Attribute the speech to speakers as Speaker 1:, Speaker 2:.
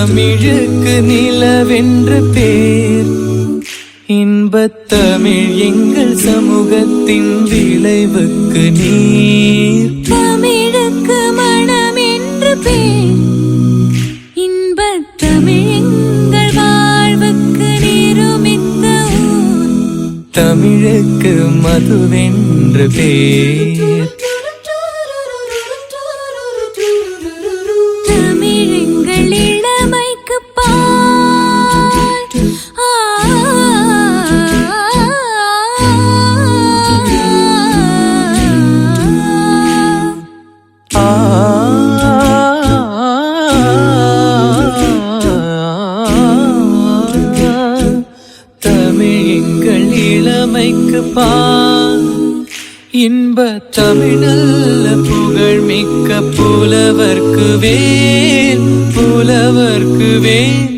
Speaker 1: தமிழுக்கு நிலவென்று பேர். இன்பத் தமிழ் எங்கள் சமூகத்தின் விளைவுக்கு நீர்.
Speaker 2: தமிழுக்கு மனம் என்று பேர். இன்பத் தமிழ் எங்கள் வாழ்வுக்கு நிருமித்த ஊர்.
Speaker 1: தமிழுக்கு மதுவென்று பேர்.
Speaker 2: தமிழெங்கள் இளமைக்கு பால்.
Speaker 1: தமிழெங்கள் இளமைக்கு பால். இன்ப தமிழல்ல புகழ் மிக்க புலவர்க்கு வேல். புலவர்க்கு வேல்.